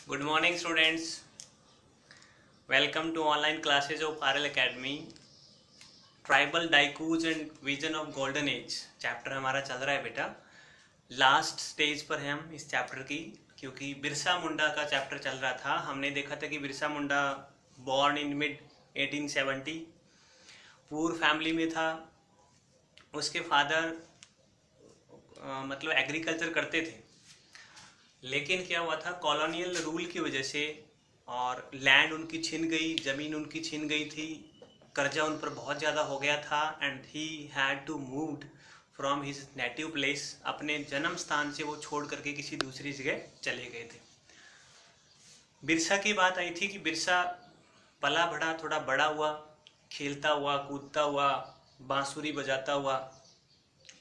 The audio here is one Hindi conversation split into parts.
Good morning, students. Welcome to online classes of RL Academy. Tribal Dikus and vision of golden age chapter हमारा चल रहा है बेटा। लास्ट स्टेज पर हैं हम इस चैप्टर की, क्योंकि बिरसा मुंडा का चैप्टर चल रहा था। हमने देखा था कि Birsa Munda born in mid 1870, पूर फैमिली में था। उसके फादर मतलब एग्रीकल्चर करते थे, लेकिन क्या हुआ था, कॉलोनियल रूल की वजह से और लैंड उनकी छिन गई, ज़मीन उनकी छिन गई थी, कर्जा उन पर बहुत ज़्यादा हो गया था and he had to move from his native place. अपने जन्म स्थान से वो छोड़ करके किसी दूसरी जगह चले गए थे। बिरसा की बात आई थी कि बिरसा पला बढ़ा, थोड़ा बड़ा हुआ, खेलता हुआ, कूदता हुआ, बांसुरी बजाता हुआ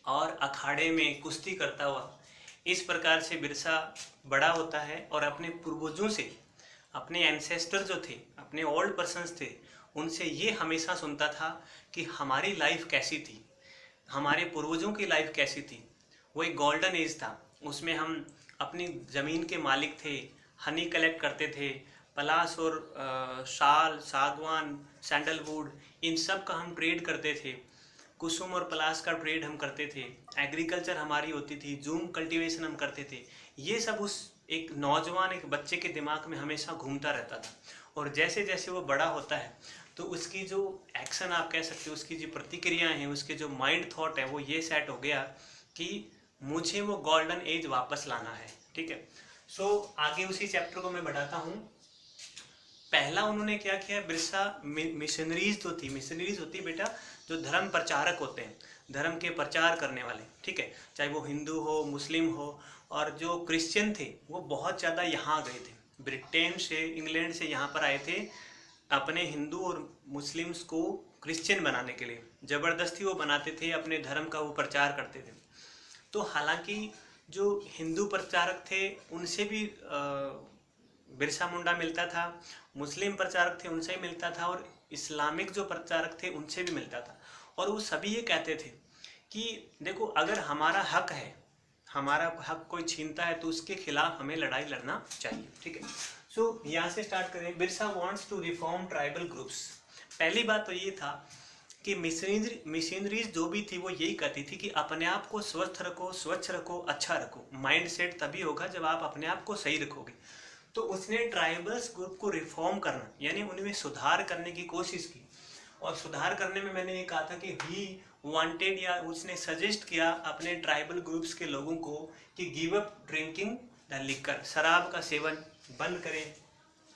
और अखाड़े में कुश्ती करता हुआ। इस प्रकार से बिरसा बड़ा होता है और अपने पूर्वजों से, अपने एंसेस्टर जो थे, अपने ओल्ड पर्सन्स थे, उनसे ये हमेशा सुनता था कि हमारी लाइफ कैसी थी, हमारे पूर्वजों की लाइफ कैसी थी। वो एक गोल्डन एज था, उसमें हम अपनी ज़मीन के मालिक थे, हनी कलेक्ट करते थे, पलास और शाल, सागवान, सैंडलवुड, इन सब का हम ट्रेड करते थे। कुसुम और पलास का ट्रेड हम करते थे, एग्रीकल्चर हमारी होती थी, जूम कल्टीवेशन हम करते थे। ये सब उस एक नौजवान, एक बच्चे के दिमाग में हमेशा घूमता रहता था। और जैसे जैसे वो बड़ा होता है तो उसकी जो एक्शन आप कह सकते हो, उसकी जो प्रतिक्रियाएं हैं, उसके जो माइंड थॉट है, वो ये सेट हो गया कि मुझे वो गोल्डन एज वापस लाना है। ठीक है, सो आगे उसी चैप्टर को मैं बढ़ाता हूँ। पहला उन्होंने क्या किया, बिरसा मिशनरीज तो थी, मिशनरीज होती बेटा जो धर्म प्रचारक होते हैं, धर्म के प्रचार करने वाले। ठीक है, चाहे वो हिंदू हो, मुस्लिम हो। और जो क्रिश्चियन थे वो बहुत ज़्यादा यहाँ गए थे, ब्रिटेन से, इंग्लैंड से यहाँ पर आए थे अपने हिंदू और मुस्लिम्स को क्रिश्चियन बनाने के लिए। ज़बरदस्ती वो बनाते थे, अपने धर्म का वो प्रचार करते थे। तो हालांकि जो हिंदू प्रचारक थे उनसे भी बिरसा मुंडा मिलता था, मुस्लिम प्रचारक थे उनसे भी मिलता था, और इस्लामिक जो प्रचारक थे उनसे भी मिलता था। और वो सभी ये कहते थे कि देखो, अगर हमारा हक है, हमारा हक कोई छीनता है तो उसके खिलाफ हमें लड़ाई लड़ना चाहिए। ठीक है, सो यहाँ से स्टार्ट करें। Birsa wants to reform tribal groups. पहली बात तो ये था कि मिशनरीज जो भी थी वो यही कहती थी कि अपने आप को स्वस्थ रखो, स्वच्छ रखो, अच्छा रखो। माइंड सेट तभी होगा जब आप अपने आप को सही रखोगे। तो उसने ट्राइबल्स ग्रुप को रिफॉर्म करना, यानी उनमें सुधार करने की कोशिश की। और सुधार करने में मैंने ये कहा था कि ही वांटेड, या उसने सजेस्ट किया अपने ट्राइबल ग्रुप्स के लोगों को कि give up drinking the liquor, शराब का सेवन बंद करें।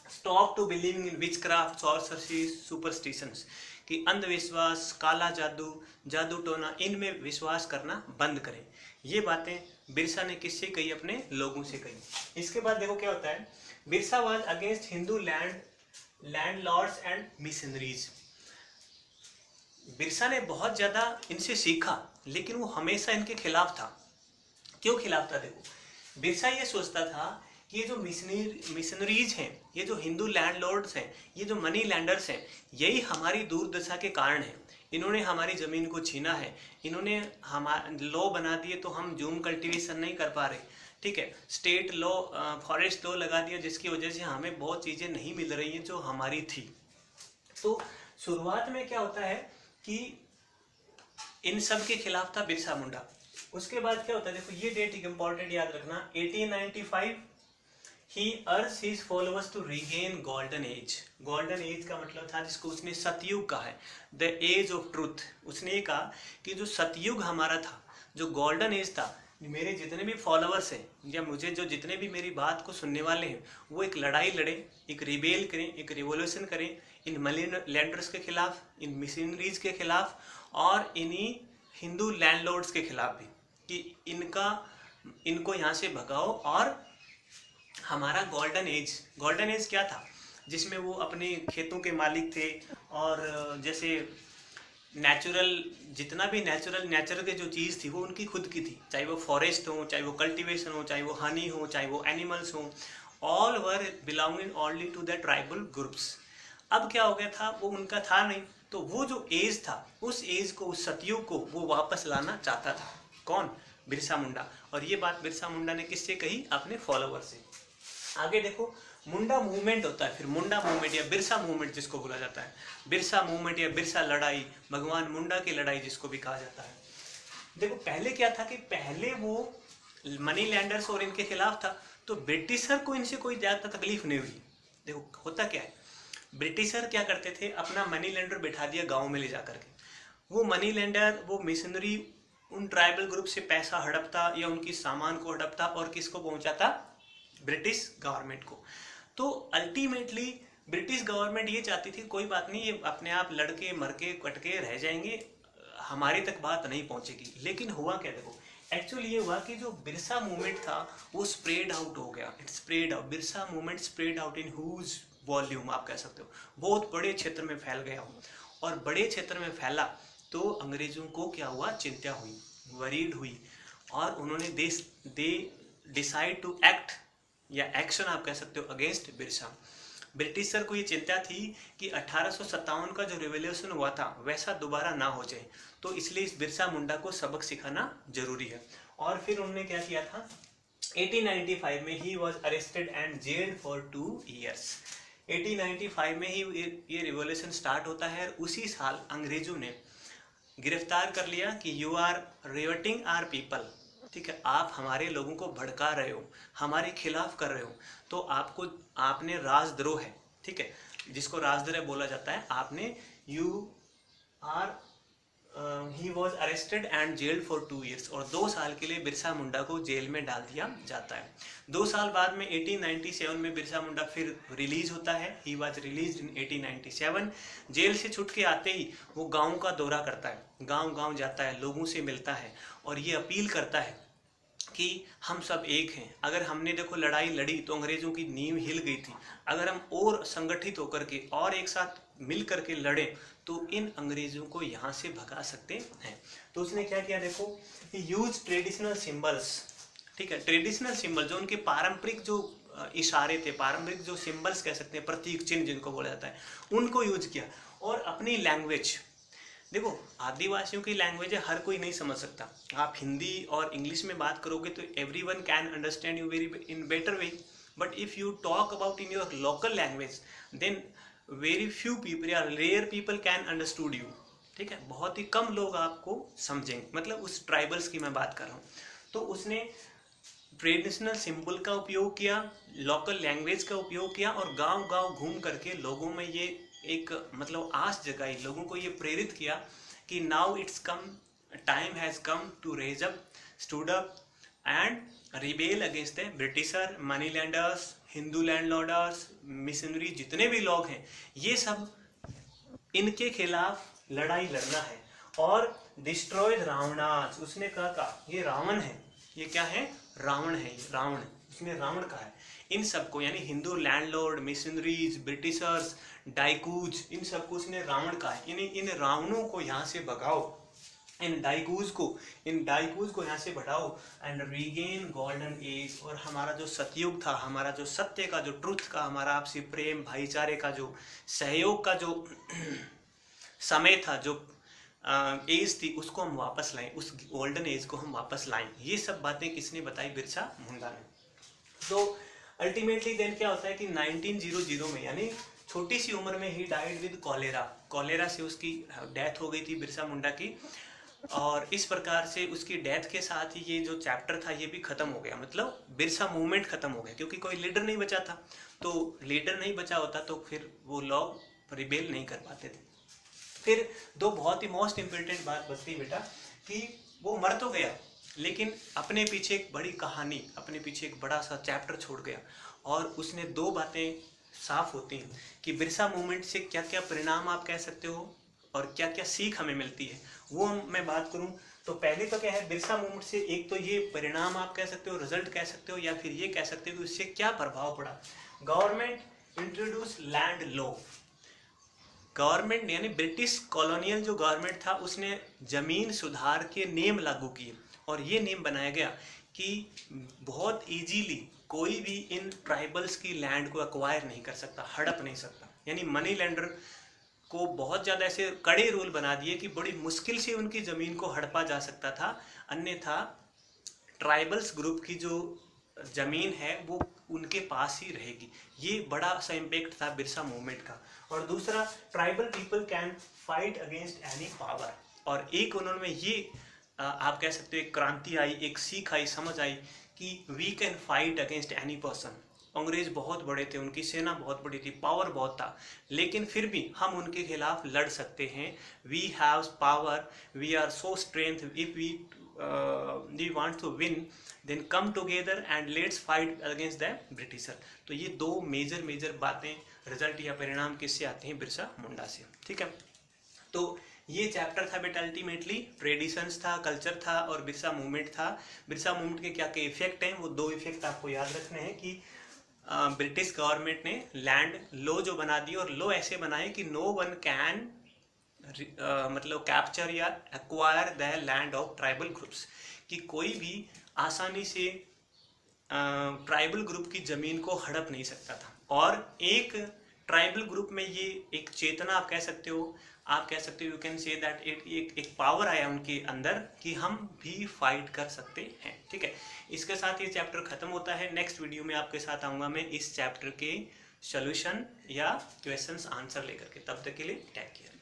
Stop to believing in witchcraft, sorcery, superstitions, कि अंधविश्वास, काला जादू, जादू टोना, इनमें विश्वास करना बंद करें। ये बातें बिरसा ने किससे कही, अपने लोगों से कही। इसके बाद देखो क्या होता है, Birsa was against Hindu landlords and missionaries. Birsa ने बहुत ज्यादा इनसे सीखा, लेकिन वो हमेशा इनके खिलाफ था। क्यों खिलाफ था? देखो, बिरसा ये सोचता था कि ये जो मिशनरीज हैं, ये जो हिंदू लैंडलॉर्ड्स हैं, ये जो मनी लैंडर्स हैं, यही हमारी दुर्दशा के कारण हैं। इन्होंने हमारी ज़मीन को छीना है, इन्होंने हमारे लॉ बना दिए तो हम जूम कल्टीवेशन नहीं कर पा रहे। ठीक है, स्टेट लॉ, फॉरेस्ट लॉ लगा दिया, जिसकी वजह से हमें बहुत चीज़ें नहीं मिल रही हैं जो हमारी थी। तो शुरुआत में क्या होता है कि इन सब के खिलाफ था बिरसा मुंडा। उसके बाद क्या होता है, देखो ये डेट एक इंपॉर्टेंट याद रखना, 1895 he urge his followers to regain golden age. Golden age का मतलब था, जिसको उसने सतयुग कहा है, द एज ऑफ ट्रूथ। उसने ये कहा कि जो सतयुग हमारा था, जो गोल्डन एज था, मेरे जितने भी फॉलोअर्स हैं या मुझे जो जितने भी मेरी बात को सुनने वाले हैं, वो एक लड़ाई लड़ें, एक रिबेल करें, एक रिवोल्यूशन करें इन मनी लैंडर्स के खिलाफ, इन मिशनरीज के खिलाफ और इन्हीं हिंदू लैंडलॉर्ड्स के खिलाफ भी, कि इनको यहाँ से भगाओ। और हमारा गोल्डन एज क्या था, जिसमें वो अपने खेतों के मालिक थे, और जैसे नेचुरल, जितना भी नेचर के जो चीज़ थी वो उनकी खुद की थी, चाहे वो फॉरेस्ट हो, चाहे वो कल्टीवेशन हो, चाहे वो हनी हो, चाहे वो एनिमल्स हो, all were belonging only to the tribal groups. अब क्या हो गया था, वो उनका था नहीं, तो वो जो एज था, उस एज को, उस सतयुग को वो वापस लाना चाहता था। कौन? बिरसा मुंडा। और ये बात बिरसा मुंडा ने किससे कही? अपने फॉलोअर से। आगे देखो, मुंडा मूवमेंट होता है, फिर मुंडा मूवमेंट या बिरसा मूवमेंट जिसको बोला जाता है, बिरसा मूवमेंट या बिरसा लड़ाई, भगवान मुंडा की लड़ाई जिसको भी कहा जाता है। देखो पहले क्या था कि पहले वो मनी लैंडर्स और इनके खिलाफ था, तो ब्रिटिशर को इनसे कोई ज़्यादा तकलीफ नहीं हुई। देखो होता क्या है, ब्रिटिशर क्या करते थे, अपना मनी लैंडर बैठा दिया गाँव में ले जा करके, वो मनी लैंडर वो मिशनरी उन ट्राइबल ग्रुप से पैसा हड़पता या उनकी सामान को हड़पता और किसको पहुंचाता, ब्रिटिश गवर्नमेंट को। तो अल्टीमेटली ब्रिटिश गवर्नमेंट ये चाहती थी कोई बात नहीं, ये अपने आप लड़के मर के कट के रह जाएंगे, हमारे तक बात नहीं पहुंचेगी। लेकिन हुआ क्या, देखो एक्चुअली ये हुआ कि जो बिरसा मूवमेंट था वो स्प्रेड आउट हो गया, it spread out, Birsa movement spread out in huge volume, आप कह सकते हो बहुत बड़े क्षेत्र में फैल गया हो। और बड़े क्षेत्र में फैला तो अंग्रेजों को क्या हुआ, चिंता हुई, वरीड हुई, और उन्होंने दे डिसाइड टू एक्ट या एक्शन आप कह सकते हो अगेंस्ट बिरसा। ब्रिटिशर को ये चिंता थी कि 1857 का जो रिवॉल्यूशन हुआ था वैसा दोबारा ना हो जाए, तो इसलिए इस बिरसा मुंडा को सबक सिखाना जरूरी है। और फिर उन्होंने क्या किया था, 1895 में he was arrested and gelled for 2 years। 1895 में ही ये रिवॉल्यूशन स्टार्ट होता है। उसी साल अंग्रेजों ने गिरफ्तार कर लिया कि you are reverting our people, ठीक है, आप हमारे लोगों को भड़का रहे हो, हमारे खिलाफ कर रहे हो, तो आपने राजद्रोह है, ठीक है, जिसको राजद्रोह बोला जाता है, आपने he was arrested and gelled for 2 years, और 2 साल के लिए बिरसा मुंडा को जेल में डाल दिया जाता है। 2 साल बाद में 1897 में बिरसा मुंडा फिर रिलीज होता है, he was release in 1897। Jail से छुट के आते ही वो गाँव का दौरा करता है, गाँव गाँव जाता है, लोगों से मिलता है और ये अपील करता है कि हम सब एक हैं। अगर हमने देखो लड़ाई लड़ी तो अंग्रेजों की नींव हिल गई थी, अगर हम और संगठित होकर के और एक साथ मिल करके लड़े तो इन अंग्रेजों को यहाँ से भगा सकते हैं। तो उसने क्या किया, देखो यूज ट्रेडिशनल सिंबल्स, ठीक है, ट्रेडिशनल सिंबल जो उनके पारंपरिक जो इशारे थे, पारंपरिक जो सिंबल्स कह सकते हैं, प्रतीक चिन्ह जिनको बोला जाता है, उनको यूज किया। और अपनी लैंग्वेज, देखो आदिवासियों की लैंग्वेज है, हर कोई नहीं समझ सकता। आप हिंदी और इंग्लिश में बात करोगे तो everyone can understand you very in better way, but if you talk about in your local language then very few people या rare people can understood you, ठीक है, बहुत ही कम लोग आपको समझेंगे, मतलब उस ट्राइबल्स की मैं बात कर रहा हूँ। तो उसने ट्रेडिशनल सिंबल का उपयोग किया, लोकल लैंग्वेज का उपयोग किया और गांव गांव घूम करके लोगों में ये एक मतलब आस जगाई, लोगों को ये प्रेरित किया कि now it's come, time has come to raise up, stood up and rebel against the Britisher, money lenders, Hindu landlords, missionary, जितने भी लोग हैं ये सब इनके खिलाफ लड़ाई लड़ना है। और डिस्ट्रॉय रावणास, उसने कहा ये रावण है, ये क्या है, रावण है, ये रावण, उसने रावण कहा है। इन सबको यानी हिंदू लैंडलॉर्ड, मिशनरीज, ब्रिटिशर्स, डाइकूज, इन सबको उसने रावण कहा है। यानी इन रावणों को यहाँ से भगाओ, इन डाइकूज को यहाँ से बढ़ाओ एंड रीगेन गोल्डन एज। और हमारा जो सतयुग था, हमारा जो सत्य का, जो ट्रुथ का, हमारा आपसी प्रेम भाईचारे का, जो सहयोग का जो समय था, जो एज थी, उसको हम वापस लाएं, उस गोल्डन एज को हम वापस लाएं। ये सब बातें किसने बताई, बिरसा मुंडा ने। तो अल्टीमेटली देन क्या होता है कि 1900 में, यानी छोटी सी उम्र में ही डाइड विद कॉलेरा से उसकी डेथ हो गई थी बिरसा मुंडा की। और इस प्रकार से उसकी डेथ के साथ ही ये जो चैप्टर था ये भी खत्म हो गया, मतलब बिरसा मूवमेंट खत्म हो गया, क्योंकि कोई लीडर नहीं बचा था। तो लीडर नहीं बचा होता तो फिर वो लोग रिबेल नहीं कर पाते थे। फिर दो बहुत ही मोस्ट इम्पोर्टेंट बात बचती बेटा कि वो मर तो गया लेकिन अपने पीछे एक बड़ी कहानी, अपने पीछे एक बड़ा सा चैप्टर छोड़ गया। और उसने दो बातें साफ होती हैं कि बिरसा मूवमेंट से क्या क्या परिणाम आप कह सकते हो और क्या क्या सीख हमें मिलती है, वो मैं बात करूं तो पहले तो क्या है, बिरसा मूवमेंट से एक तो ये परिणाम आप कह सकते हो, रिजल्ट कह सकते हो, या फिर ये कह सकते हो कि उससे क्या प्रभाव पड़ा। Government introduce land law, government यानी ब्रिटिश कॉलोनियल जो गवर्नमेंट था उसने जमीन सुधार के नियम लागू किए। और ये नियम बनाया गया कि बहुत इजीली कोई भी इन ट्राइबल्स की लैंड को एक्वायर नहीं कर सकता, हड़प नहीं सकता। यानी मनी लैंडर को बहुत ज़्यादा ऐसे कड़े रूल बना दिए कि बड़ी मुश्किल से उनकी ज़मीन को हड़पा जा सकता था, अन्यथा ट्राइबल्स ग्रुप की जो जमीन है वो उनके पास ही रहेगी। ये बड़ा सा इम्पैक्ट था बिरसा मूवमेंट का। और दूसरा, tribal people can fight against any power. और एक उन्होंने ये आप कह सकते हो एक क्रांति आई, एक सीख आई, समझ आई कि we can fight against any person. अंग्रेज बहुत बड़े थे, उनकी सेना बहुत बड़ी थी, पावर बहुत था, लेकिन फिर भी हम उनके खिलाफ लड़ सकते हैं। We have power, we are so strength, if we want to win then come together and let's fight against the britisher. तो ये दो मेजर बातें, रिजल्ट या परिणाम किससे आते हैं? बिरसा मुंडा से। ठीक है, तो ये चैप्टर था बेटा अल्टीमेटली ट्रेडिशंस था, कल्चर था और बिरसा मूवमेंट था। बिरसा मूवमेंट के क्या क्या इफेक्ट हैं, वो दो इफेक्ट आपको याद रखने हैं कि ब्रिटिश गवर्नमेंट ने लैंड लॉ जो बना दी, और लॉ ऐसे बनाए कि नो वन कैन मतलब कैप्चर या acquire the land of tribal groups, कि कोई भी आसानी से ट्राइबल ग्रुप की जमीन को हड़प नहीं सकता था। और एक ट्राइबल ग्रुप में ये एक चेतना आप कह सकते हो, यू कैन से दैट एक पावर आया उनके अंदर कि हम भी फाइट कर सकते हैं। ठीक है, इसके साथ ये चैप्टर खत्म होता है। नेक्स्ट वीडियो में आपके साथ आऊंगा मैं इस चैप्टर के सॉल्यूशन या क्वेश्चंस आंसर लेकर के। तब तक के लिए टेक केयर।